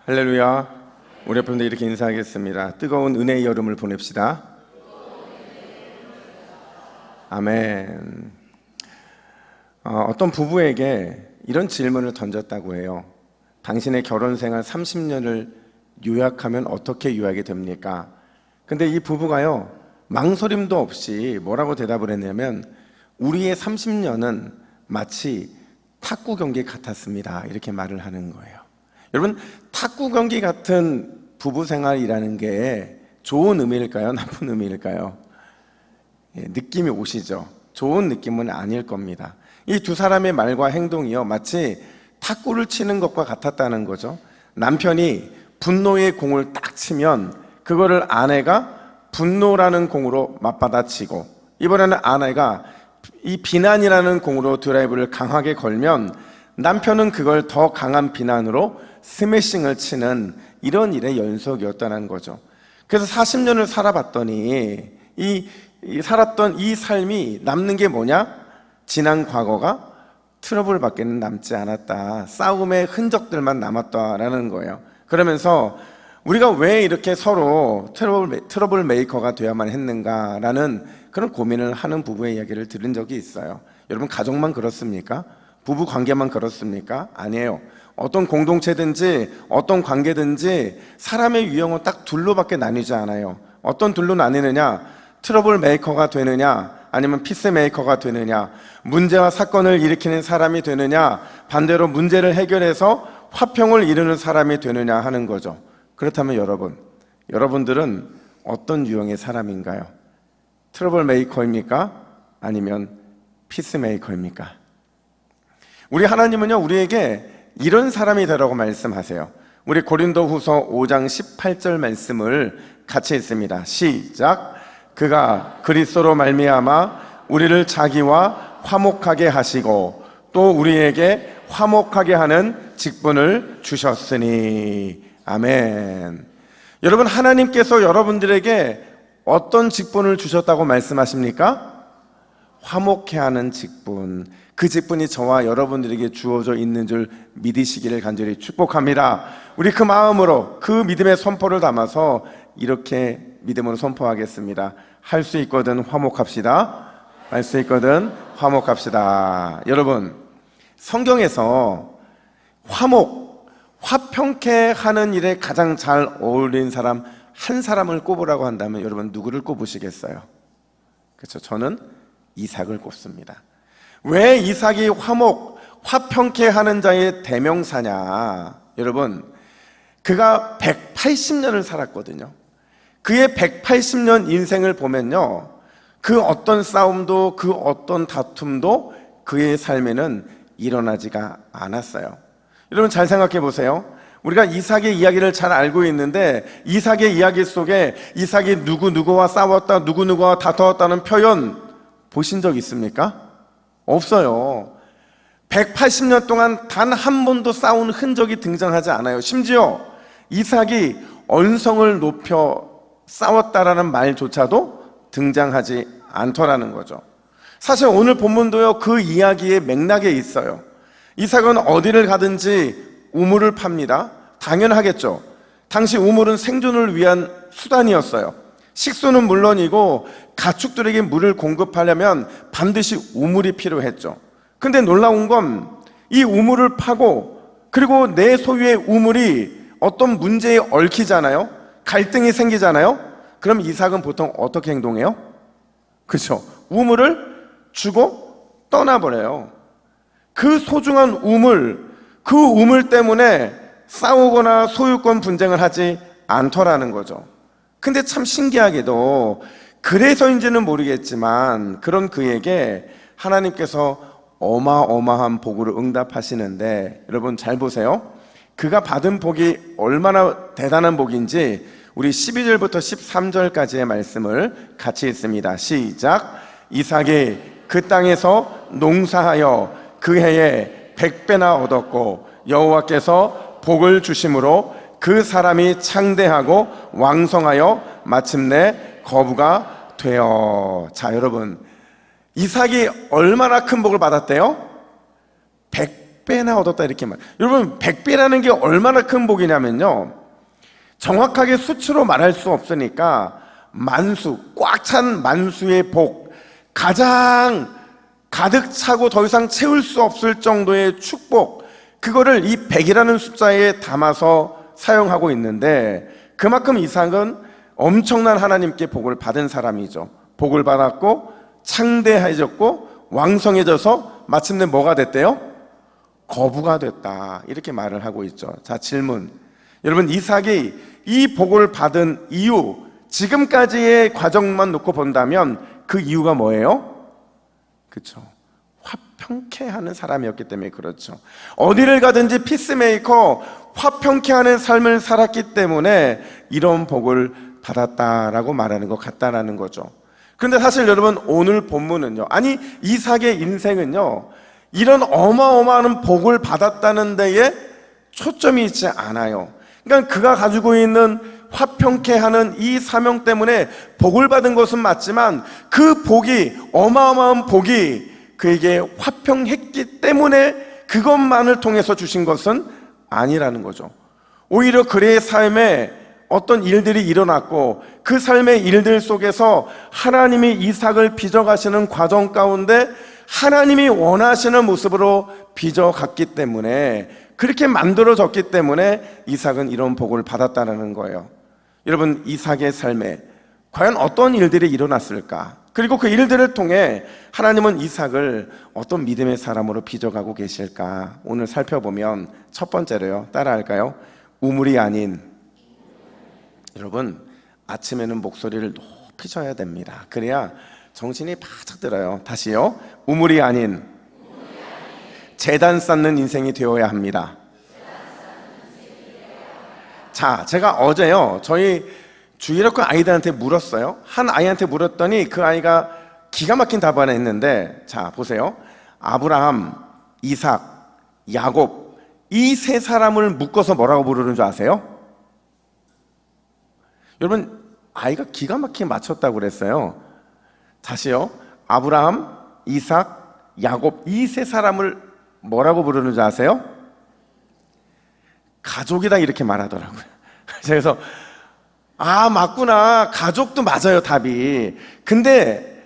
할렐루야. 우리 앞에 이렇게 인사하겠습니다. 뜨거운 은혜의 여름을 보냅시다. 아멘. 어떤 부부에게 이런 질문을 던졌다고 해요. 당신의 결혼 생활 30년을 요약하면 어떻게 요약이 됩니까? 근데 이 부부가요, 망설임도 없이 뭐라고 대답을 했냐면, 우리의 30년은 마치 탁구 경기 같았습니다. 이렇게 말을 하는 거예요. 여러분, 탁구 경기 같은 부부 생활이라는 게 좋은 의미일까요? 나쁜 의미일까요? 느낌이 오시죠? 좋은 느낌은 아닐 겁니다. 이 두 사람의 말과 행동이요, 마치 탁구를 치는 것과 같았다는 거죠. 남편이 분노의 공을 딱 치면 그거를 아내가 분노라는 공으로 맞받아치고, 이번에는 아내가 이 비난이라는 공으로 드라이브를 강하게 걸면 남편은 그걸 더 강한 비난으로 스매싱을 치는 이런 일의 연속이었다는 거죠. 그래서 40년을 살아봤더니 살았던 이 삶이 남는 게 뭐냐? 지난 과거가 트러블밖에는 남지 않았다. 싸움의 흔적들만 남았다라는 거예요. 그러면서 우리가 왜 이렇게 서로 트러블 메이커가 되어야만 했는가라는 그런 고민을 하는 부부의 이야기를 들은 적이 있어요. 여러분, 가족만 그렇습니까? 부부 관계만 그렇습니까? 아니에요. 어떤 공동체든지 어떤 관계든지 사람의 유형은 딱 둘로밖에 나뉘지 않아요. 어떤 둘로 나뉘느냐? 트러블 메이커가 되느냐, 아니면 피스 메이커가 되느냐, 문제와 사건을 일으키는 사람이 되느냐, 반대로 문제를 해결해서 화평을 이루는 사람이 되느냐 하는 거죠. 그렇다면 여러분들은 어떤 유형의 사람인가요? 트러블 메이커입니까? 아니면 피스 메이커입니까? 우리 하나님은요, 우리에게 이런 사람이 되라고 말씀하세요. 우리 고린도후서 5장 18절 말씀을 같이 읽습니다. 시작. 그가 그리스도로 말미암아 우리를 자기와 화목하게 하시고 또 우리에게 화목하게 하는 직분을 주셨으니. 아멘. 여러분, 하나님께서 여러분들에게 어떤 직분을 주셨다고 말씀하십니까? 화목해 하는 직분. 그 직분이 저와 여러분들에게 주어져 있는 줄 믿으시기를 간절히 축복합니다. 우리 그 마음으로 그 믿음의 선포를 담아서 이렇게 믿음으로 선포하겠습니다. 할 수 있거든 화목합시다. 할 수 있거든 화목합시다. 여러분, 성경에서 화평케 하는 일에 가장 잘 어울리는 사람 한 사람을 꼽으라고 한다면 여러분 누구를 꼽으시겠어요? 그렇죠. 저는 이삭을 꼽습니다. 왜 이삭이 화평케 하는 자의 대명사냐? 여러분, 그가 180년을 살았거든요. 그의 180년 인생을 보면요, 그 어떤 싸움도 그 어떤 다툼도 그의 삶에는 일어나지가 않았어요. 여러분, 잘 생각해 보세요. 우리가 이삭의 이야기를 잘 알고 있는데 이삭의 이야기 속에 이삭이 누구누구와 싸웠다, 누구누구와 다투었다는 표현 보신 적 있습니까? 없어요. 180년 동안 단 한 번도 싸운 흔적이 등장하지 않아요. 심지어 이삭이 언성을 높여 싸웠다라는 말조차도 등장하지 않더라는 거죠. 사실 오늘 본문도요, 그 이야기의 맥락에 있어요. 이삭은 어디를 가든지 우물을 팝니다. 당연하겠죠. 당시 우물은 생존을 위한 수단이었어요. 식수는 물론이고 가축들에게 물을 공급하려면 반드시 우물이 필요했죠. 근데 놀라운 건 이 우물을 파고 그리고 내 소유의 우물이 어떤 문제에 얽히잖아요. 갈등이 생기잖아요. 그럼 이삭은 보통 어떻게 행동해요? 그렇죠. 우물을 주고 떠나버려요. 그 소중한 우물, 그 우물 때문에 싸우거나 소유권 분쟁을 하지 않더라는 거죠. 근데 참 신기하게도 그래서인지는 모르겠지만 그런 그에게 하나님께서 어마어마한 복으로 응답하시는데, 여러분 잘 보세요. 그가 받은 복이 얼마나 대단한 복인지 우리 12절부터 13절까지의 말씀을 같이 읽습니다. 시작. 이삭이 그 땅에서 농사하여 그 해에 100배나 얻었고 여호와께서 복을 주심으로 그 사람이 창대하고 왕성하여 마침내 거부가 되어. 자, 여러분, 이삭이 얼마나 큰 복을 받았대요? 100배나 얻었다 이렇게 말. 여러분 100배라는 게 얼마나 큰 복이냐면요, 정확하게 수치로 말할 수 없으니까 만수, 꽉 찬 만수의 복, 가장 가득 차고 더 이상 채울 수 없을 정도의 축복, 그거를 이 100이라는 숫자에 담아서 사용하고 있는데, 그만큼 이삭은 엄청난 하나님께 복을 받은 사람이죠. 복을 받았고 창대해졌고 왕성해져서 마침내 뭐가 됐대요? 거부가 됐다, 이렇게 말을 하고 있죠. 자, 질문. 여러분, 이삭이 이 복을 받은 이유, 지금까지의 과정만 놓고 본다면 그 이유가 뭐예요? 그렇죠, 화평케 하는 사람이었기 때문에 그렇죠. 어디를 가든지 피스메이커, 화평케 하는 삶을 살았기 때문에 이런 복을 받았다라고 말하는 것 같다라는 거죠. 그런데 사실 여러분, 오늘 본문은요, 아니 이삭의 인생은요, 이런 어마어마한 복을 받았다는 데에 초점이 있지 않아요. 그러니까 그가 가지고 있는 화평케 하는 이 사명 때문에 복을 받은 것은 맞지만, 그 복이, 어마어마한 복이 그에게 화평했기 때문에 그것만을 통해서 주신 것은 아니라는 거죠. 오히려 그의 삶에 어떤 일들이 일어났고, 그 삶의 일들 속에서 하나님이 이삭을 빚어가시는 과정 가운데 하나님이 원하시는 모습으로 빚어갔기 때문에, 그렇게 만들어졌기 때문에 이삭은 이런 복을 받았다는 거예요. 여러분, 이삭의 삶에 과연 어떤 일들이 일어났을까? 그리고 그 일들을 통해 하나님은 이삭을 어떤 믿음의 사람으로 빚어가고 계실까? 오늘 살펴보면 첫 번째로요, 따라할까요? 우물이 아닌, 여러분 아침에는 목소리를 높이 져야 됩니다. 그래야 정신이 바짝 들어요. 다시요. 우물이 아닌 재단 쌓는 인생이 되어야 합니다. 자, 제가 어제요, 저희 주일학교 아이들한테 물었어요. 한 아이한테 물었더니 그 아이가 기가 막힌 답을 했는데, 자 보세요. 아브라함, 이삭, 야곱, 이 세 사람을 묶어서 뭐라고 부르는 줄 아세요? 여러분, 아이가 기가 막히게 맞췄다고 그랬어요. 다시요. 아브라함, 이삭, 야곱, 이 세 사람을 뭐라고 부르는 줄 아세요? 가족이다, 이렇게 말하더라고요. 그래서 아, 맞구나, 가족도 맞아요, 답이. 근데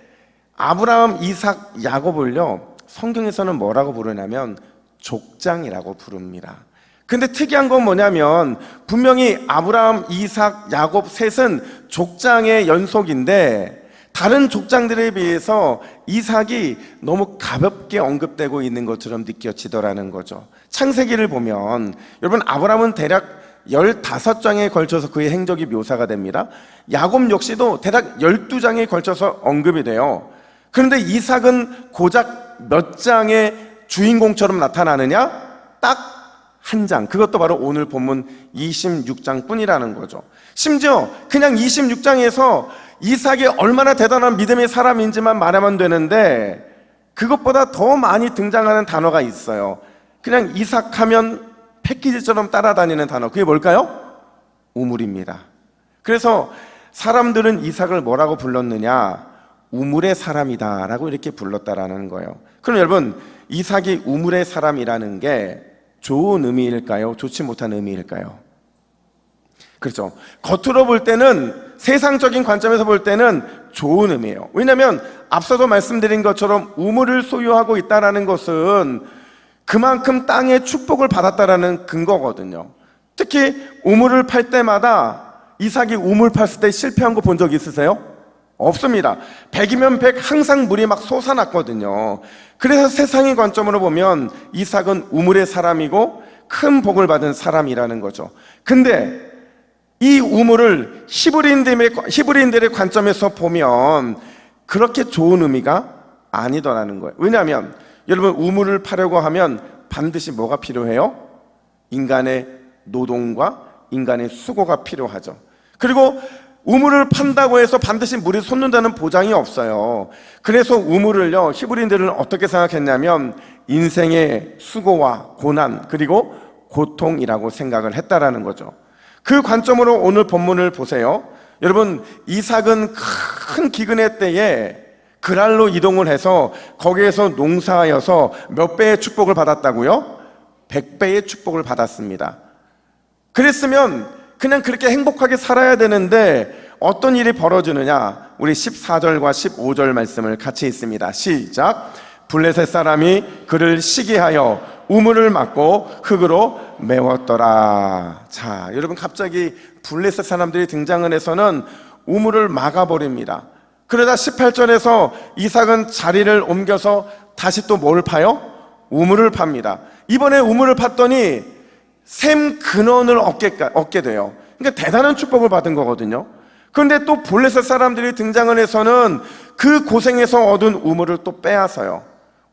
아브라함, 이삭, 야곱을요, 성경에서는 뭐라고 부르냐면 족장이라고 부릅니다. 근데 특이한 건 뭐냐면, 분명히 아브라함, 이삭, 야곱 셋은 족장의 연속인데 다른 족장들에 비해서 이삭이 너무 가볍게 언급되고 있는 것처럼 느껴지더라는 거죠. 창세기를 보면 여러분, 아브라함은 대략 15장에 걸쳐서 그의 행적이 묘사가 됩니다. 야곱 역시도 대략 12장에 걸쳐서 언급이 돼요. 그런데 이삭은 고작 몇 장의 주인공처럼 나타나느냐? 딱 한 장, 그것도 바로 오늘 본문 26장 뿐이라는 거죠. 심지어 그냥 26장에서 이삭이 얼마나 대단한 믿음의 사람인지만 말하면 되는데, 그것보다 더 많이 등장하는 단어가 있어요. 그냥 이삭하면 패키지처럼 따라다니는 단어, 그게 뭘까요? 우물입니다. 그래서 사람들은 이삭을 뭐라고 불렀느냐? 우물의 사람이다 라고 이렇게 불렀다라는 거예요. 그럼 여러분, 이삭이 우물의 사람이라는 게 좋은 의미일까요? 좋지 못한 의미일까요? 그렇죠. 겉으로 볼 때는, 세상적인 관점에서 볼 때는 좋은 의미예요. 왜냐하면 앞서도 말씀드린 것처럼 우물을 소유하고 있다는 것은 그만큼 땅의 축복을 받았다라는 근거거든요. 특히 우물을 팔 때마다 이삭이 우물 팠을 때 실패한 거 본 적 있으세요? 없습니다. 100이면 100 항상 물이 막 솟아났거든요. 그래서 세상의 관점으로 보면 이삭은 우물의 사람이고 큰 복을 받은 사람이라는 거죠. 근데 이 우물을 히브리인들의 관점에서 보면 그렇게 좋은 의미가 아니더라는 거예요. 왜냐하면 여러분, 우물을 파려고 하면 반드시 뭐가 필요해요? 인간의 노동과 인간의 수고가 필요하죠. 그리고 우물을 판다고 해서 반드시 물이 솟는다는 보장이 없어요. 그래서 우물을요, 히브리인들은 어떻게 생각했냐면 인생의 수고와 고난 그리고 고통이라고 생각을 했다라는 거죠. 그 관점으로 오늘 본문을 보세요. 여러분, 이삭은 큰 기근의 때에 그랄로 이동을 해서 거기에서 농사하여서 몇 배의 축복을 받았다고요? 100배의 축복을 받았습니다. 그랬으면 그냥 그렇게 행복하게 살아야 되는데 어떤 일이 벌어지느냐, 우리 14절과 15절 말씀을 같이 읽습니다. 시작. 블레셋 사람이 그를 시기하여 우물을 막고 흙으로 메웠더라. 자, 여러분, 갑자기 블레셋 사람들이 등장을 해서는 우물을 막아버립니다. 그러다 18절에서 이삭은 자리를 옮겨서 다시 또 뭘 파요? 우물을 팝니다. 이번에 우물을 팠더니 샘 근원을 얻게 돼요. 그러니까 대단한 축복을 받은 거거든요. 그런데 또 블레셋 사람들이 등장을 해서는 그 고생에서 얻은 우물을 또 빼앗아요.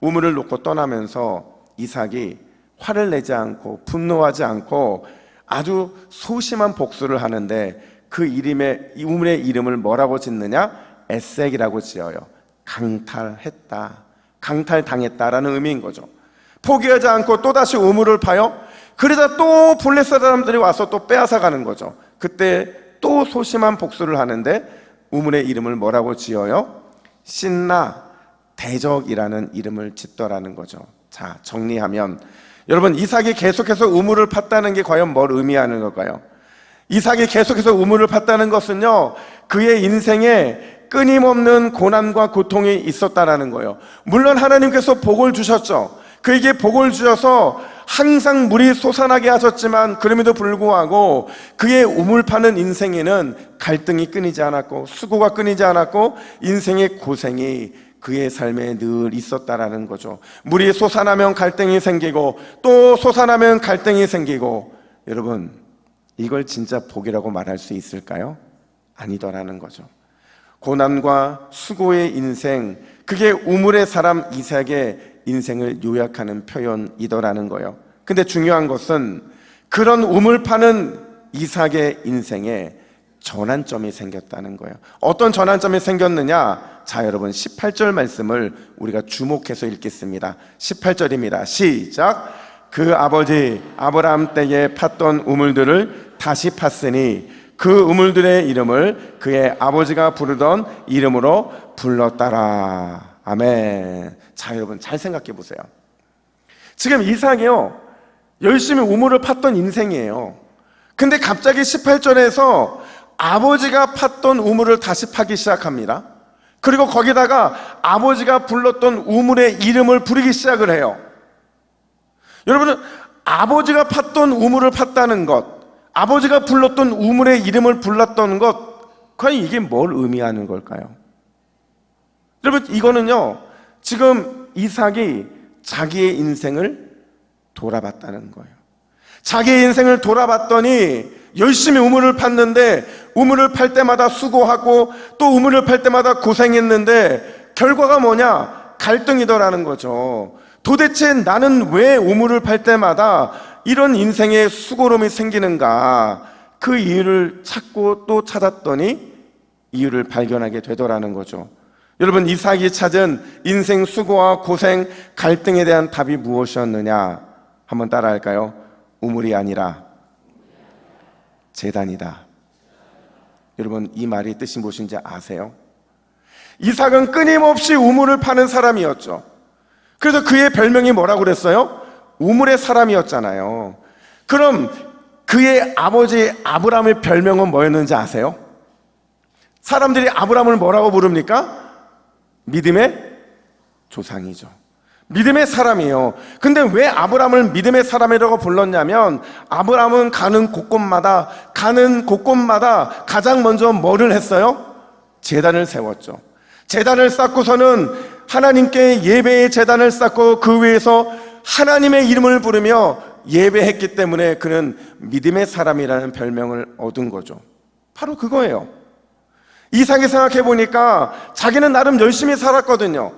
우물을 놓고 떠나면서 이삭이 화를 내지 않고 분노하지 않고 아주 소심한 복수를 하는데 그 이 우물의 이름을 뭐라고 짓느냐? 에색이라고 지어요. 강탈했다, 강탈당했다라는 의미인 거죠. 포기하지 않고 또다시 우물을 파요. 그러자 또 블레셋 사람들이 와서 또 빼앗아 가는 거죠. 그때 또 소심한 복수를 하는데 우물의 이름을 뭐라고 지어요? 신나 대적이라는 이름을 짓더라는 거죠. 자, 정리하면 여러분, 이삭이 계속해서 우물을 팠다는 게 과연 뭘 의미하는 걸까요? 이삭이 계속해서 우물을 팠다는 것은요, 그의 인생에 끊임없는 고난과 고통이 있었다라는 거예요. 물론 하나님께서 복을 주셨죠. 그에게 복을 주셔서 항상 물이 솟아나게 하셨지만 그럼에도 불구하고 그의 우물 파는 인생에는 갈등이 끊이지 않았고 수고가 끊이지 않았고 인생의 고생이 그의 삶에 늘 있었다라는 거죠. 물이 솟아나면 갈등이 생기고 또 솟아나면 갈등이 생기고, 여러분, 이걸 진짜 복이라고 말할 수 있을까요? 아니더라는 거죠. 고난과 수고의 인생, 그게 우물의 사람 이삭의 인생을 요약하는 표현이더라는 거예요. 근데 중요한 것은 그런 우물 파는 이삭의 인생에 전환점이 생겼다는 거예요. 어떤 전환점이 생겼느냐? 자, 여러분, 18절 말씀을 우리가 주목해서 읽겠습니다. 18절입니다. 시작. 그 아버지 아브라함 때에 팠던 우물들을 다시 팠으니 그 우물들의 이름을 그의 아버지가 부르던 이름으로 불렀더라. 아멘. 자, 여러분, 잘 생각해 보세요. 지금 이삭이요, 열심히 우물을 팠던 인생이에요. 근데 갑자기 18절에서 아버지가 팠던 우물을 다시 파기 시작합니다. 그리고 거기다가 아버지가 불렀던 우물의 이름을 부르기 시작을 해요. 여러분은 아버지가 팠던 우물을 팠다는 것, 아버지가 불렀던 우물의 이름을 불렀던 것, 과연 이게 뭘 의미하는 걸까요? 여러분, 이거는요, 지금 이삭이 자기의 인생을 돌아봤다는 거예요. 자기의 인생을 돌아봤더니 열심히 우물을 팠는데 우물을 팔 때마다 수고하고 또 우물을 팔 때마다 고생했는데 결과가 뭐냐? 갈등이더라는 거죠. 도대체 나는 왜 우물을 팔 때마다 이런 인생의 수고로움이 생기는가? 그 이유를 찾고 또 찾았더니 이유를 발견하게 되더라는 거죠. 여러분, 이삭이 찾은 인생 수고와 고생, 갈등에 대한 답이 무엇이었느냐? 한번 따라할까요? 우물이 아니라 제단이다. 여러분, 이 말이 뜻이 무엇인지 아세요? 이삭은 끊임없이 우물을 파는 사람이었죠. 그래서 그의 별명이 뭐라고 그랬어요? 우물의 사람이었잖아요. 그럼 그의 아버지 아브라함의 별명은 뭐였는지 아세요? 사람들이 아브라함을 뭐라고 부릅니까? 믿음의 조상이죠. 믿음의 사람이에요. 근데 왜 아브라함을 믿음의 사람이라고 불렀냐면 아브라함은 가는 곳곳마다 가장 먼저 뭐를 했어요? 제단을 세웠죠. 제단을 쌓고서는 하나님께 예배의 제단을 쌓고 그 위에서 하나님의 이름을 부르며 예배했기 때문에 그는 믿음의 사람이라는 별명을 얻은 거죠. 바로 그거예요. 이삭이 생각해 보니까 자기는 나름 열심히 살았거든요.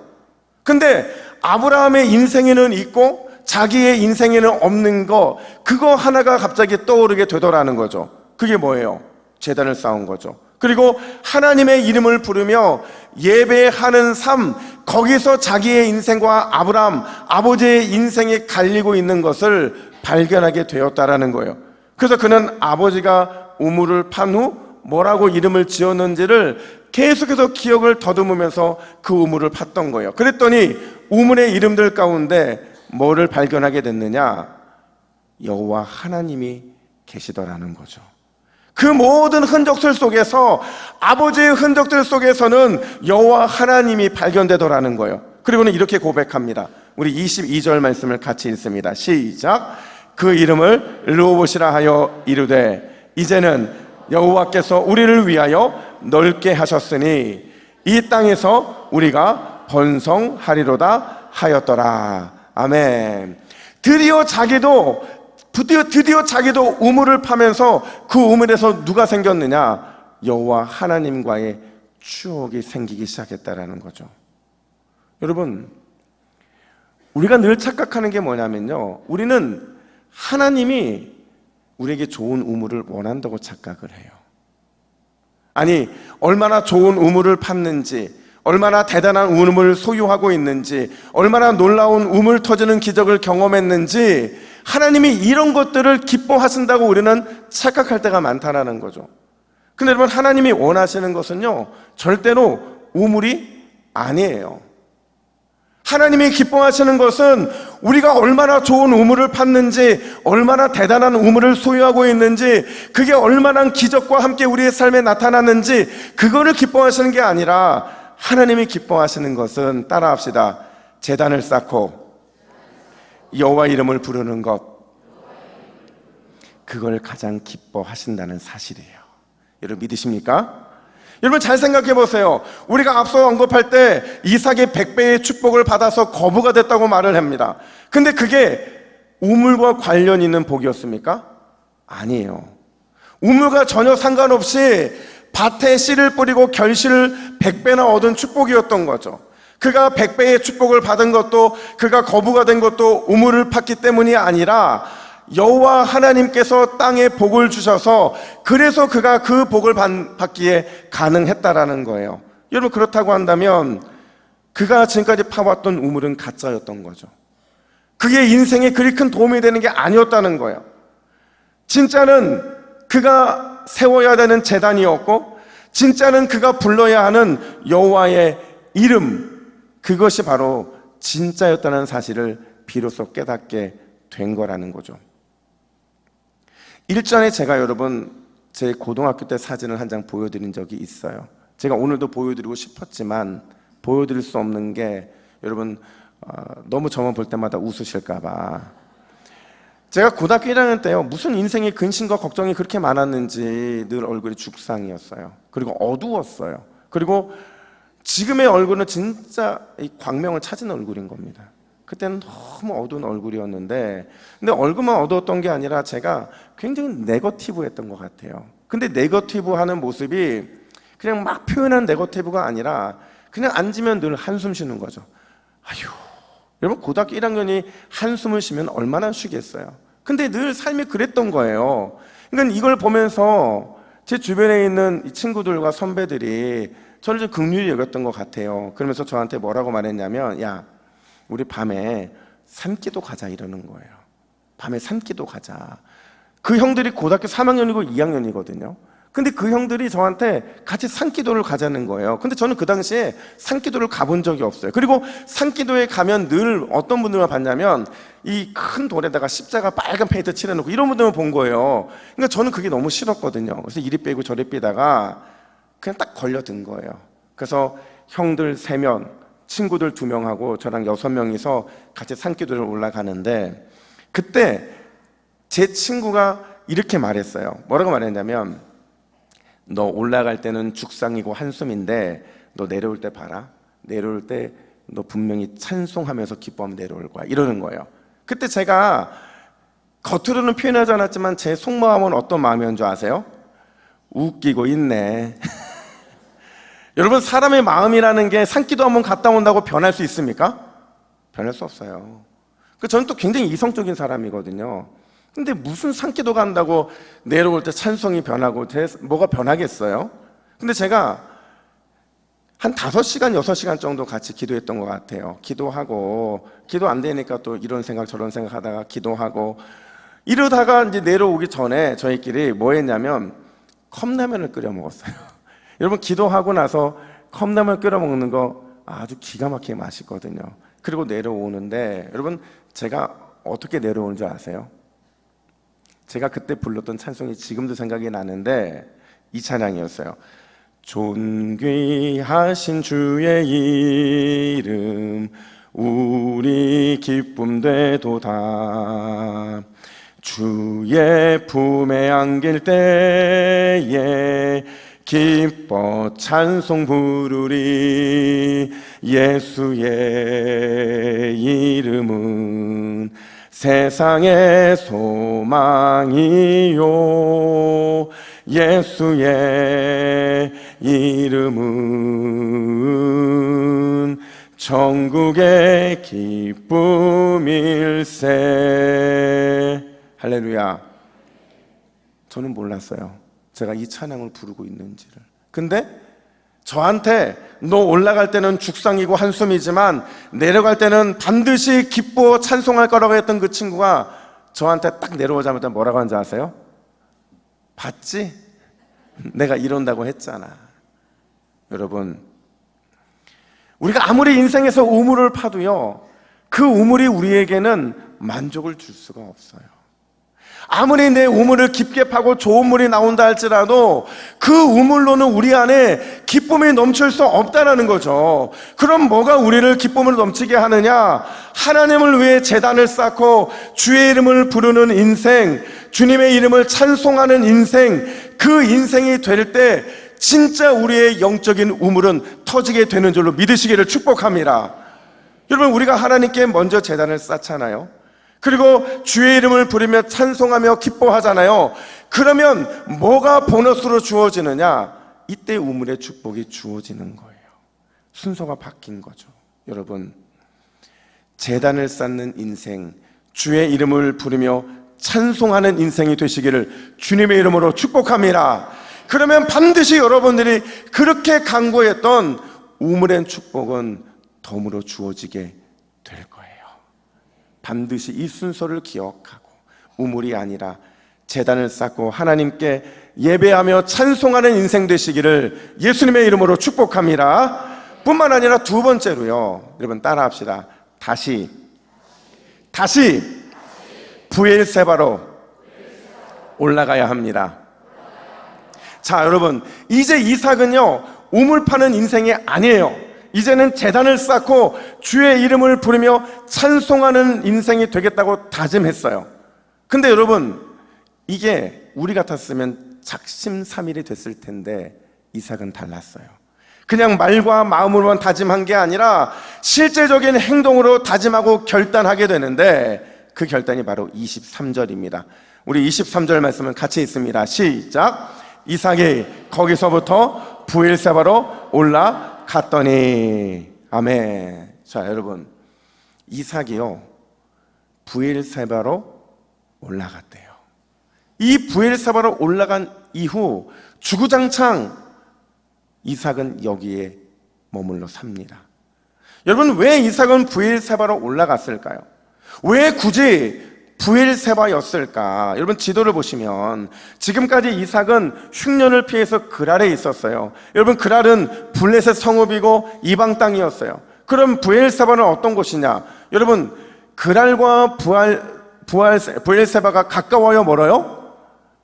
근데 아브라함의 인생에는 있고 자기의 인생에는 없는 거, 그거 하나가 갑자기 떠오르게 되더라는 거죠. 그게 뭐예요? 제단을 쌓은 거죠. 그리고 하나님의 이름을 부르며 예배하는 삶, 거기서 자기의 인생과 아브라함, 아버지의 인생이 갈리고 있는 것을 발견하게 되었다라는 거예요. 그래서 그는 아버지가 우물을 판 후 뭐라고 이름을 지었는지를 계속해서 기억을 더듬으면서 그 우물을 팠던 거예요. 그랬더니 우물의 이름들 가운데 뭐를 발견하게 됐느냐? 여호와 하나님이 계시더라는 거죠. 그 모든 흔적들 속에서, 아버지의 흔적들 속에서는 여호와 하나님이 발견되더라는 거예요. 그리고는 이렇게 고백합니다. 우리 22절 말씀을 같이 읽습니다. 시작. 그 이름을 르호봇이라 하여 이르되 이제는 여호와께서 우리를 위하여 넓게 하셨으니 이 땅에서 우리가 번성하리로다 하였더라. 아멘. 드디어 자기도 우물을 파면서 그 우물에서 누가 생겼느냐? 여호와 하나님과의 추억이 생기기 시작했다라는 거죠. 여러분, 우리가 늘 착각하는 게 뭐냐면요, 우리는 하나님이 우리에게 좋은 우물을 원한다고 착각을 해요. 아니, 얼마나 좋은 우물을 팠는지, 얼마나 대단한 우물을 소유하고 있는지, 얼마나 놀라운 우물 터지는 기적을 경험했는지, 하나님이 이런 것들을 기뻐하신다고 우리는 착각할 때가 많다라는 거죠. 근데 여러분, 하나님이 원하시는 것은요, 절대로 우물이 아니에요. 하나님이 기뻐하시는 것은 우리가 얼마나 좋은 우물을 팠는지, 얼마나 대단한 우물을 소유하고 있는지, 그게 얼마나 기적과 함께 우리의 삶에 나타났는지, 그거를 기뻐하시는 게 아니라 하나님이 기뻐하시는 것은, 따라합시다, 제단을 쌓고 여호와 이름을 부르는 것, 그걸 가장 기뻐하신다는 사실이에요. 여러분 믿으십니까? 여러분 잘 생각해 보세요. 우리가 앞서 언급할 때 이삭이 100배의 축복을 받아서 거부가 됐다고 말을 합니다. 근데 그게 우물과 관련 있는 복이었습니까? 아니에요. 우물과 전혀 상관없이 밭에 씨를 뿌리고 결실을 100배나 얻은 축복이었던 거죠. 그가 100배의 축복을 받은 것도, 그가 거부가 된 것도 우물을 팠기 때문이 아니라 여호와 하나님께서 땅에 복을 주셔서, 그래서 그가 그 복을 받기에 가능했다라는 거예요. 여러분, 그렇다고 한다면 그가 지금까지 파왔던 우물은 가짜였던 거죠. 그게 인생에 그리 큰 도움이 되는 게 아니었다는 거예요. 진짜는 그가 세워야 되는 제단이었고, 진짜는 그가 불러야 하는 여호와의 이름, 그것이 바로 진짜였다는 사실을 비로소 깨닫게 된 거라는 거죠. 일전에 제가 여러분 제 고등학교 때 사진을 한 장 보여드린 적이 있어요. 제가 오늘도 보여드리고 싶었지만 보여드릴 수 없는 게, 여러분 너무 저만 볼 때마다 웃으실까 봐, 제가 고등학교 1학년 때요, 무슨 인생의 근심과 걱정이 그렇게 많았는지 늘 얼굴이 죽상이었어요. 그리고 어두웠어요. 그리고 지금의 얼굴은 진짜 이 광명을 찾은 얼굴인 겁니다. 그때는 너무 어두운 얼굴이었는데, 근데 얼굴만 어두웠던 게 아니라 제가 굉장히 네거티브했던 것 같아요. 근데 네거티브하는 모습이 그냥 막 표현한 네거티브가 아니라 그냥 앉으면 늘 한숨 쉬는 거죠. 아휴, 여러분 고등학교 1학년이 한숨을 쉬면 얼마나 쉬겠어요. 근데 늘 삶이 그랬던 거예요. 그러니까 이걸 보면서 제 주변에 있는 친구들과 선배들이 저를 좀 긍휼히 여겼던 것 같아요. 그러면서 저한테 뭐라고 말했냐면, 야, 우리 밤에 산기도 가자, 이러는 거예요. 밤에 산기도 가자. 그 형들이 고등학교 3학년이고 2학년이거든요. 근데 그 형들이 저한테 같이 산기도를 가자는 거예요. 근데 저는 그 당시에 산기도를 가본 적이 없어요. 그리고 산기도에 가면 늘 어떤 분들만 봤냐면, 이 큰 돌에다가 십자가 빨간 페인트 칠해놓고 이런 분들만 본 거예요. 그러니까 저는 그게 너무 싫었거든요. 그래서 이리 빼고 저리 빼다가 그냥 딱 걸려든 거예요. 그래서 형들 3명, 친구들 2명하고 저랑 6명이서 같이 산기도를 올라가는데, 그때 제 친구가 이렇게 말했어요. 뭐라고 말했냐면, 너 올라갈 때는 죽상이고 한숨인데 너 내려올 때 봐라. 내려올 때 너 분명히 찬송하면서 기뻐하면 내려올 거야, 이러는 거예요. 그때 제가 겉으로는 표현하지 않았지만 제 속마음은 어떤 마음이었는 줄 아세요? 웃기고 있네. 여러분, 사람의 마음이라는 게 산기도 한번 갔다 온다고 변할 수 있습니까? 변할 수 없어요. 저는 또 굉장히 이성적인 사람이거든요. 근데 무슨 산기도 간다고 내려올 때 찬송이 변하고 뭐가 변하겠어요? 근데 제가 한 5시간, 6시간 정도 같이 기도했던 것 같아요. 기도하고, 기도 안 되니까 또 이런 생각 저런 생각 하다가 기도하고, 이러다가 이제 내려오기 전에 저희끼리 뭐 했냐면 컵라면을 끓여 먹었어요. 여러분, 기도하고 나서 컵라면 끓여 먹는 거 아주 기가 막히게 맛있거든요. 그리고 내려오는데, 여러분 제가 어떻게 내려오는 줄 아세요? 제가 그때 불렀던 찬송이 지금도 생각이 나는데 이 찬양이었어요. 존귀하신 주의 이름 우리 기쁨 되도다. 주의 품에 안길 때에 기뻐 찬송 부르리. 예수의 이름은 세상의 소망이요. 예수의 이름은 천국의 기쁨일세. 할렐루야. 저는 몰랐어요, 제가 이 찬양을 부르고 있는지를. 근데 저한테 너 올라갈 때는 죽상이고 한숨이지만 내려갈 때는 반드시 기뻐 찬송할 거라고 했던 그 친구가 저한테 딱 내려오자마자 뭐라고 하는지 아세요? 봤지? 내가 이런다고 했잖아. 여러분, 우리가 아무리 인생에서 우물을 파도요, 그 우물이 우리에게는 만족을 줄 수가 없어요. 아무리 내 우물을 깊게 파고 좋은 물이 나온다 할지라도 그 우물로는 우리 안에 기쁨이 넘칠 수 없다는 거죠. 그럼 뭐가 우리를 기쁨을 넘치게 하느냐? 하나님을 위해 제단을 쌓고 주의 이름을 부르는 인생, 주님의 이름을 찬송하는 인생, 그 인생이 될 때 진짜 우리의 영적인 우물은 터지게 되는 줄로 믿으시기를 축복합니다. 여러분, 우리가 하나님께 먼저 제단을 쌓잖아요. 그리고 주의 이름을 부르며 찬송하며 기뻐하잖아요. 그러면 뭐가 보너스로 주어지느냐? 이때 우물의 축복이 주어지는 거예요. 순서가 바뀐 거죠. 여러분, 제단을 쌓는 인생, 주의 이름을 부르며 찬송하는 인생이 되시기를 주님의 이름으로 축복합니다. 그러면 반드시 여러분들이 그렇게 간구했던 우물의 축복은 덤으로 주어지게 될 거예요. 반드시 이 순서를 기억하고 우물이 아니라 제단을 쌓고 하나님께 예배하며 찬송하는 인생 되시기를 예수님의 이름으로 축복합니다. 뿐만 아니라 두 번째로요, 여러분 따라합시다. 다시 브엘세바로 올라가야 합니다. 자, 여러분, 이제 이삭은요 우물 파는 인생이 아니에요. 이제는 제단을 쌓고 주의 이름을 부르며 찬송하는 인생이 되겠다고 다짐했어요. 근데 여러분, 이게 우리 같았으면 작심삼일이 됐을 텐데 이삭은 달랐어요. 그냥 말과 마음으로만 다짐한 게 아니라 실제적인 행동으로 다짐하고 결단하게 되는데 그 결단이 바로 23절입니다. 우리 23절 말씀은 같이 있습니다. 시작. 이삭이 거기서부터 브엘세바로 올라갔더니. 아멘. 자, 여러분, 이삭이요 브엘세바로 올라갔대요. 이 브엘세바로 올라간 이후 주구장창 이삭은 여기에 머물러 삽니다. 여러분, 왜 이삭은 브엘세바로 올라갔을까요? 왜 굳이 브엘세바였을까? 여러분, 지도를 보시면 지금까지 이삭은 흉년을 피해서 그랄에 있었어요. 여러분, 그랄은 블레셋 성읍이고 이방 땅이었어요. 그럼 브엘세바는 어떤 곳이냐? 여러분, 그랄과 브엘세바가 가까워요, 멀어요?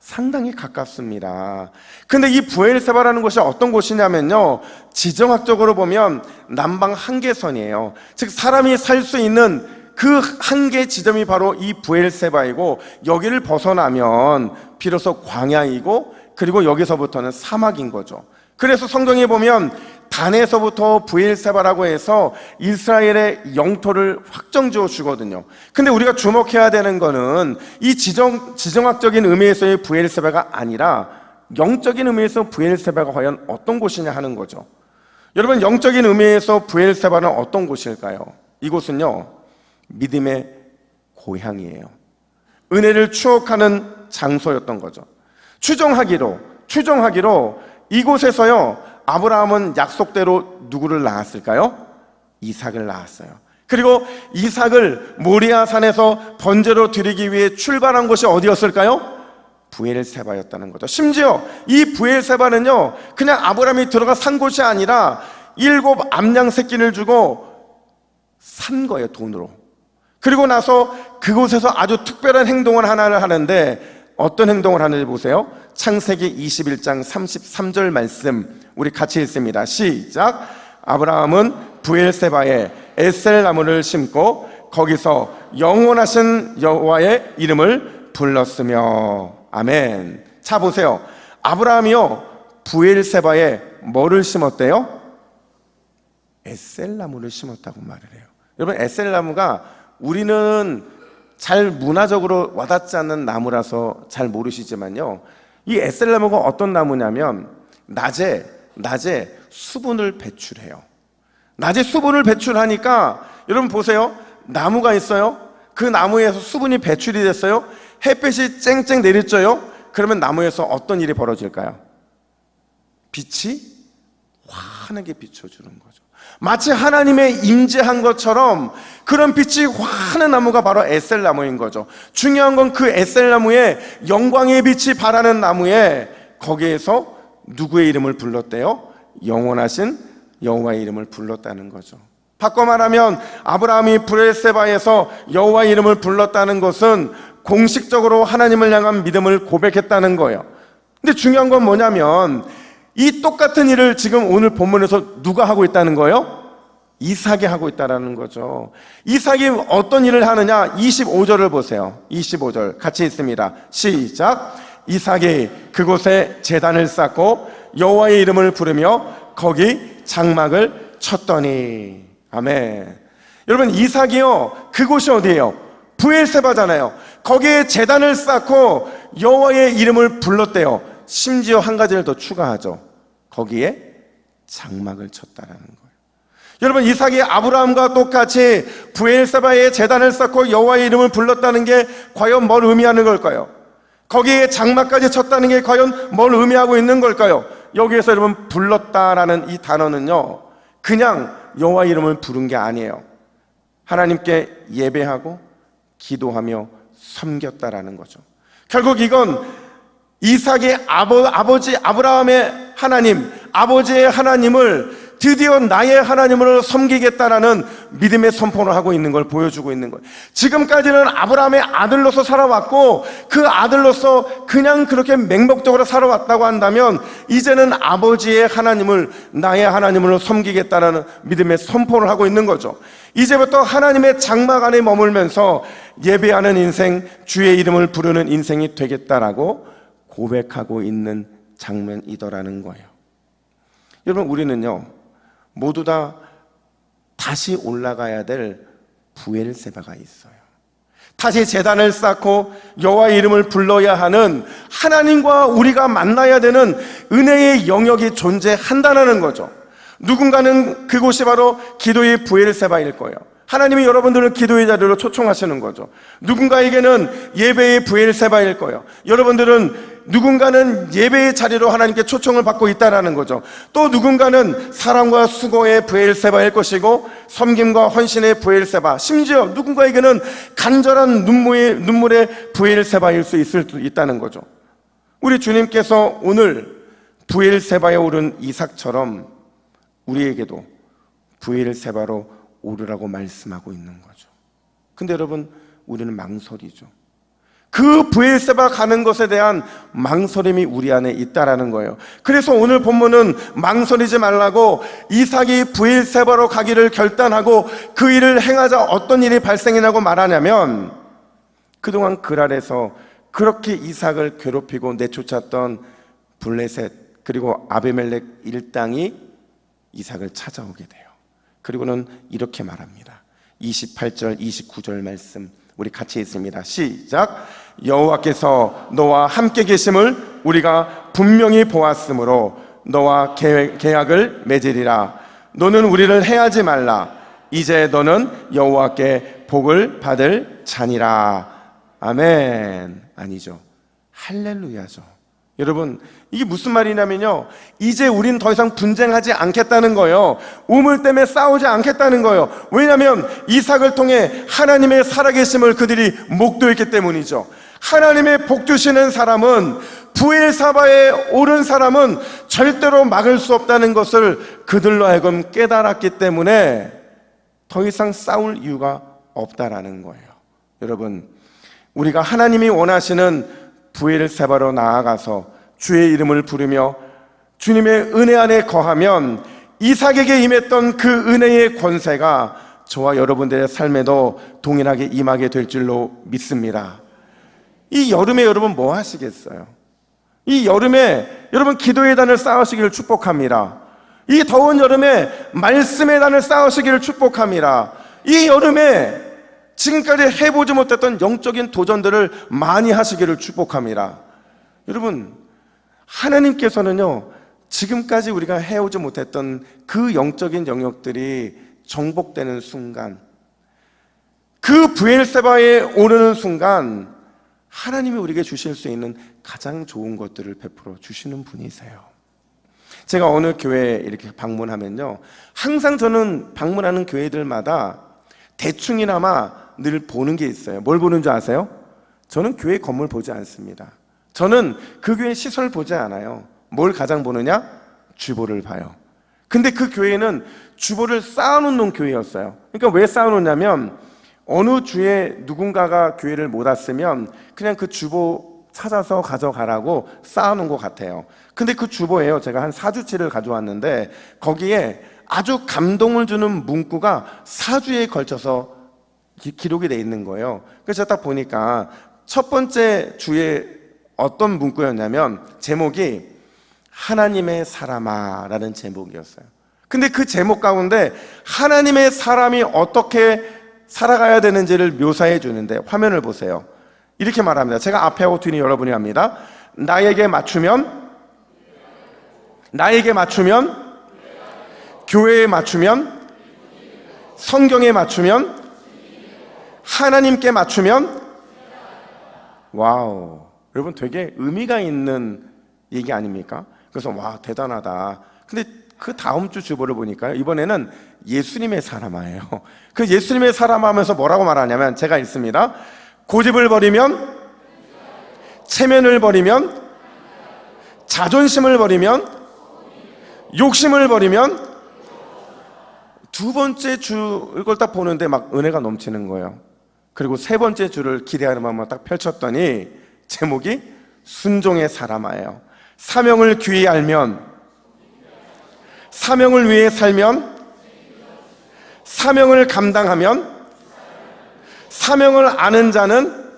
상당히 가깝습니다. 근데 이 브엘세바라는 곳이 어떤 곳이냐면요, 지정학적으로 보면 남방 한계선이에요. 즉 사람이 살 수 있는 그 한계 지점이 바로 이 브엘세바이고, 여기를 벗어나면 비로소 광야이고, 그리고 여기서부터는 사막인 거죠. 그래서 성경에 보면 단에서부터 브엘세바라고 해서 이스라엘의 영토를 확정지어 주거든요. 근데 우리가 주목해야 되는 거는 이 지정학적인 의미에서의 브엘세바가 아니라 영적인 의미에서 브엘세바가 과연 어떤 곳이냐 하는 거죠. 여러분, 영적인 의미에서 브엘세바는 어떤 곳일까요? 이곳은요 믿음의 고향이에요. 은혜를 추억하는 장소였던 거죠. 추정하기로 이곳에서요 아브라함은 약속대로 누구를 낳았을까요? 이삭을 낳았어요. 그리고 이삭을 모리아산에서 번제로 드리기 위해 출발한 곳이 어디였을까요? 브엘세바였다는 거죠. 심지어 이 브엘세바는요 그냥 아브라함이 들어가 산 곳이 아니라 7 암양 새끼를 주고 산 거예요, 돈으로. 그리고 나서 그곳에서 아주 특별한 행동을 하나를 하는데 어떤 행동을 하는지 보세요. 창세기 21장 33절 말씀 우리 같이 읽습니다. 시작. 아브라함은 브엘세바에 에셀나무를 심고 거기서 영원하신 여호와의 이름을 불렀으며. 아멘. 자 보세요. 아브라함이요 브엘세바에 뭐를 심었대요? 에셀나무를 심었다고 말을 해요. 여러분, 에셀나무가 우리는 잘 문화적으로 와닿지 않는 나무라서 잘 모르시지만요, 이 에셀나무가 어떤 나무냐면 낮에 수분을 배출해요. 낮에 수분을 배출하니까 여러분 보세요. 나무가 있어요. 그 나무에서 수분이 배출이 됐어요. 햇빛이 쨍쨍 내리쬐요. 그러면 나무에서 어떤 일이 벌어질까요? 빛이 환하게 비춰주는 거죠. 마치 하나님의 임재한 것처럼 그런 빛이 환한 나무가 바로 에셀나무인 거죠. 중요한 건 그 에셀나무에 영광의 빛이 발하는 나무에 거기에서 누구의 이름을 불렀대요? 영원하신 여호와의 이름을 불렀다는 거죠. 바꿔 말하면 아브라함이 브엘세바에서 여호와의 이름을 불렀다는 것은 공식적으로 하나님을 향한 믿음을 고백했다는 거예요. 근데 중요한 건 뭐냐면 이 똑같은 일을 지금 오늘 본문에서 누가 하고 있다는 거예요? 이삭이 하고 있다는 거죠. 이삭이 어떤 일을 하느냐? 25절을 보세요. 25절 같이 읽습니다. 시작. 이삭이 그곳에 제단을 쌓고 여호와의 이름을 부르며 거기 장막을 쳤더니. 아멘. 여러분, 이삭이요 그곳이 어디예요? 브엘세바잖아요. 거기에 제단을 쌓고 여호와의 이름을 불렀대요. 심지어 한 가지를 더 추가하죠. 거기에 장막을 쳤다라는 거예요. 여러분, 이삭이 아브라함과 똑같이 브엘세바에 제단을 쌓고 여호와의 이름을 불렀다는 게 과연 뭘 의미하는 걸까요? 거기에 장막까지 쳤다는 게 과연 뭘 의미하고 있는 걸까요? 여기에서 여러분 불렀다라는 이 단어는요 그냥 여호와의 이름을 부른 게 아니에요. 하나님께 예배하고 기도하며 섬겼다라는 거죠. 결국 이건 이삭의 아버지 아브라함의 하나님, 아버지의 하나님을 드디어 나의 하나님으로 섬기겠다라는 믿음의 선포를 하고 있는 걸 보여주고 있는 거예요. 지금까지는 아브라함의 아들로서 살아왔고 그 아들로서 그냥 그렇게 맹목적으로 살아왔다고 한다면 이제는 아버지의 하나님을 나의 하나님으로 섬기겠다라는 믿음의 선포를 하고 있는 거죠. 이제부터 하나님의 장막 안에 머물면서 예배하는 인생, 주의 이름을 부르는 인생이 되겠다라고 고백하고 있는 장면이더라는 거예요. 여러분, 우리는요 모두 다 다시 올라가야 될 브엘세바가 있어요. 다시 제단을 쌓고 여호와의 이름을 불러야 하는, 하나님과 우리가 만나야 되는 은혜의 영역이 존재한다는 거죠. 누군가는 그곳이 바로 기도의 브엘세바일 거예요. 하나님이 여러분들을 기도의 자리로 초청하시는 거죠. 누군가에게는 예배의 브엘세바일 거예요. 누군가는 예배의 자리로 하나님께 초청을 받고 있다는 거죠. 또 누군가는 사랑과 수고의 브엘세바일 것이고 섬김과 헌신의 브엘세바, 심지어 누군가에게는 간절한 눈물의 브엘세바일 수 있다는 거죠. 우리 주님께서 오늘 브엘세바에 오른 이삭처럼 우리에게도 브엘세바로 오르라고 말씀하고 있는 거죠. 근데 여러분, 우리는 망설이죠. 그 브엘세바 가는 것에 대한 망설임이 우리 안에 있다라는 거예요. 그래서 오늘 본문은 망설이지 말라고 이삭이 브엘세바로 가기를 결단하고 그 일을 행하자 어떤 일이 발생이라고 말하냐면, 그동안 그랄에서 그렇게 이삭을 괴롭히고 내쫓았던 블레셋 그리고 아비멜렉 일당이 이삭을 찾아오게 돼요. 그리고는 이렇게 말합니다. 28절 29절 말씀 우리 같이 읽습니다. 시작. 여호와께서 너와 함께 계심을 우리가 분명히 보았으므로 너와 계약을 맺으리라. 너는 우리를 해하지 말라. 이제 너는 여호와께 복을 받을 자니라. 아멘. 아니죠, 할렐루야죠. 여러분, 이게 무슨 말이냐면요, 이제 우린 더 이상 분쟁하지 않겠다는 거예요. 우물 때문에 싸우지 않겠다는 거예요. 왜냐하면 이삭을 통해 하나님의 살아계심을 그들이 목도했기 때문이죠. 하나님의 복 주시는 사람은, 브엘세바에 오른 사람은 절대로 막을 수 없다는 것을 그들로 하여금 깨달았기 때문에 더 이상 싸울 이유가 없다라는 거예요. 여러분, 우리가 하나님이 원하시는 부엘세바로 나아가서 주의 이름을 부르며 주님의 은혜 안에 거하면 이삭에게 임했던 그 은혜의 권세가 저와 여러분들의 삶에도 동일하게 임하게 될 줄로 믿습니다. 이 여름에 여러분 뭐 하시겠어요? 이 여름에 여러분 기도의 단을 쌓으시기를 축복합니다. 이 더운 여름에 말씀의 단을 쌓으시기를 축복합니다. 이 여름에 지금까지 해보지 못했던 영적인 도전들을 많이 하시기를 축복합니다. 여러분, 하나님께서는요, 지금까지 우리가 해오지 못했던 그 영적인 영역들이 정복되는 순간, 그 부엘세바에 오르는 순간 하나님이 우리에게 주실 수 있는 가장 좋은 것들을 베풀어 주시는 분이세요. 제가 어느 교회에 이렇게 방문하면요, 항상 저는 방문하는 교회들마다 대충이나마 늘 보는 게 있어요. 뭘 보는 줄 아세요? 저는 교회 건물 보지 않습니다. 저는 그 교회 시설 보지 않아요. 뭘 가장 보느냐? 주보를 봐요. 근데 그 교회는 주보를 쌓아놓는 교회였어요. 그러니까 왜 쌓아놓냐면 어느 주에 누군가가 교회를 못 왔으면 그냥 그 주보 찾아서 가져가라고 쌓아놓은 것 같아요. 근데 그 주보예요. 제가 한 4주치를 가져왔는데 거기에 아주 감동을 주는 문구가 4주에 걸쳐서 기록이 돼 있는 거예요. 그래서 딱 보니까 첫 번째 주에 어떤 문구였냐면 제목이 하나님의 사람아 라는 제목이었어요. 근데 그 제목 가운데 하나님의 사람이 어떻게 살아가야 되는지를 묘사해 주는데 화면을 보세요. 이렇게 말합니다. 제가 앞에 하고 뒤니 여러분이 합니다. 나에게 맞추면, 교회에 맞추면, 성경에 맞추면, 하나님께 맞추면. 와우, 여러분 되게 의미가 있는 얘기 아닙니까? 그래서 와, 대단하다. 근데 그 다음 주 주보를 보니까요, 이번에는 예수님의 사람이에요. 그 예수님의 사람 하면서 뭐라고 말하냐면, 제가 읽습니다. 고집을 버리면, 체면을 버리면, 자존심을 버리면, 욕심을 버리면. 두 번째 주 이걸 딱 보는데 막 은혜가 넘치는 거예요. 그리고 세 번째 주를 기대하는 마음으로 딱 펼쳤더니 제목이 순종의 사람아예요. 사명을 귀히 알면, 사명을 위해 살면, 사명을 감당하면, 사명을 아는 자는.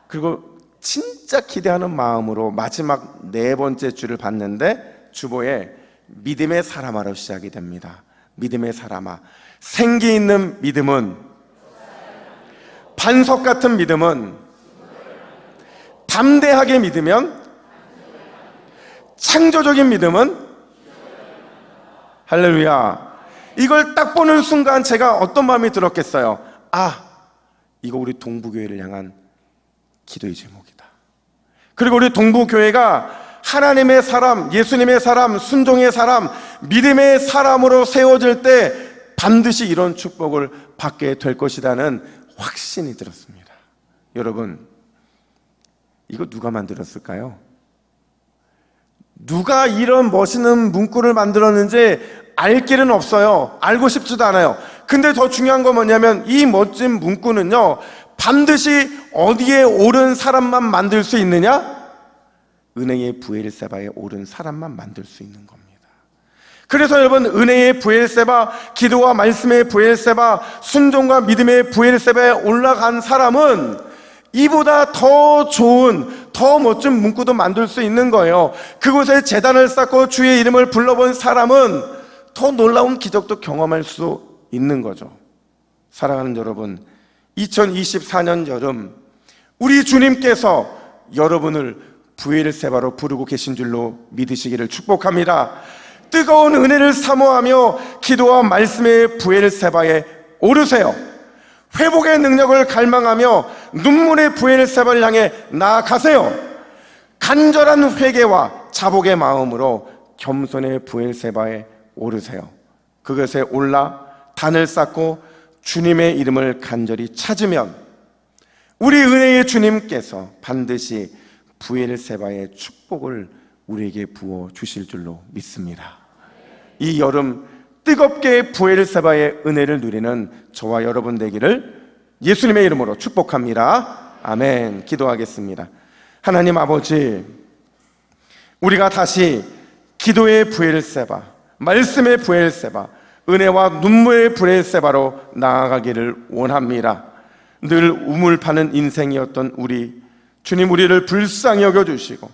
그리고 진짜 기대하는 마음으로 마지막 네 번째 주를 봤는데 주보에 믿음의 사람아로 시작이 됩니다. 믿음의 사람아. 생기 있는 믿음은, 반석 같은 믿음은, 담대하게 믿으면, 창조적인 믿음은. 할렐루야. 이걸 딱 보는 순간 제가 어떤 마음이 들었겠어요? 아, 이거 우리 동부교회를 향한 기도의 제목이다. 그리고 우리 동부교회가 하나님의 사람, 예수님의 사람, 순종의 사람, 믿음의 사람으로 세워질 때 반드시 이런 축복을 받게 될 것이라는 확신이 들었습니다. 여러분, 이거 누가 만들었을까요? 누가 이런 멋있는 문구를 만들었는지 알 길은 없어요. 알고 싶지도 않아요. 근데 더 중요한 건 뭐냐면 이 멋진 문구는요, 반드시 어디에 오른 사람만 만들 수 있느냐? 은혜의 부엘세바에 오른 사람만 만들 수 있는 겁니다. 그래서 여러분, 은혜의 부엘세바, 기도와 말씀의 부엘세바, 순종과 믿음의 부엘세바에 올라간 사람은 이보다 더 좋은, 더 멋진 문구도 만들 수 있는 거예요. 그곳에 제단을 쌓고 주의 이름을 불러본 사람은 더 놀라운 기적도 경험할 수 있는 거죠. 사랑하는 여러분, 2024년 여름 우리 주님께서 여러분을 부엘세바로 부르고 계신 줄로 믿으시기를 축복합니다. 뜨거운 은혜를 사모하며 기도와 말씀의 부엘세바에 오르세요. 회복의 능력을 갈망하며 눈물의 부엘세바를 향해 나아가세요. 간절한 회개와 자복의 마음으로 겸손의 부엘세바에 오르세요. 그것에 올라 단을 쌓고 주님의 이름을 간절히 찾으면 우리 은혜의 주님께서 반드시 부엘세바의 축복을 우리에게 부어 주실 줄로 믿습니다. 이 여름 뜨겁게 부엘세바의 은혜를 누리는 저와 여러분 되기를 예수님의 이름으로 축복합니다. 아멘. 기도하겠습니다. 하나님 아버지, 우리가 다시 기도의 브엘세바, 말씀의 브엘세바, 은혜와 눈물의 브엘세바로 나아가기를 원합니다. 늘 우물 파는 인생이었던 주님, 우리를 불쌍히 여겨주시고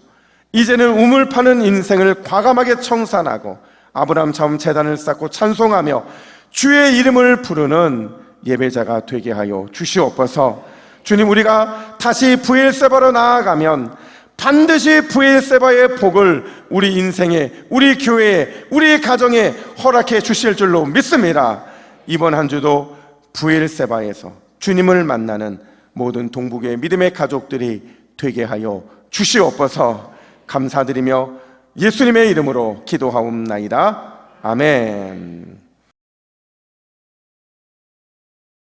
이제는 우물 파는 인생을 과감하게 청산하고 아브라함처럼 제단을 쌓고 찬송하며 주의 이름을 부르는 예배자가 되게 하여 주시옵소서. 주님, 우리가 다시 브엘세바로 나아가면 반드시 브엘세바의 복을 우리 인생에, 우리 교회에, 우리 가정에 허락해 주실 줄로 믿습니다. 이번 한 주도 브엘세바에서 주님을 만나는 모든 동북의 믿음의 가족들이 되게 하여 주시옵소서. 감사드리며 예수님의 이름으로 기도하옵나이다. 아멘.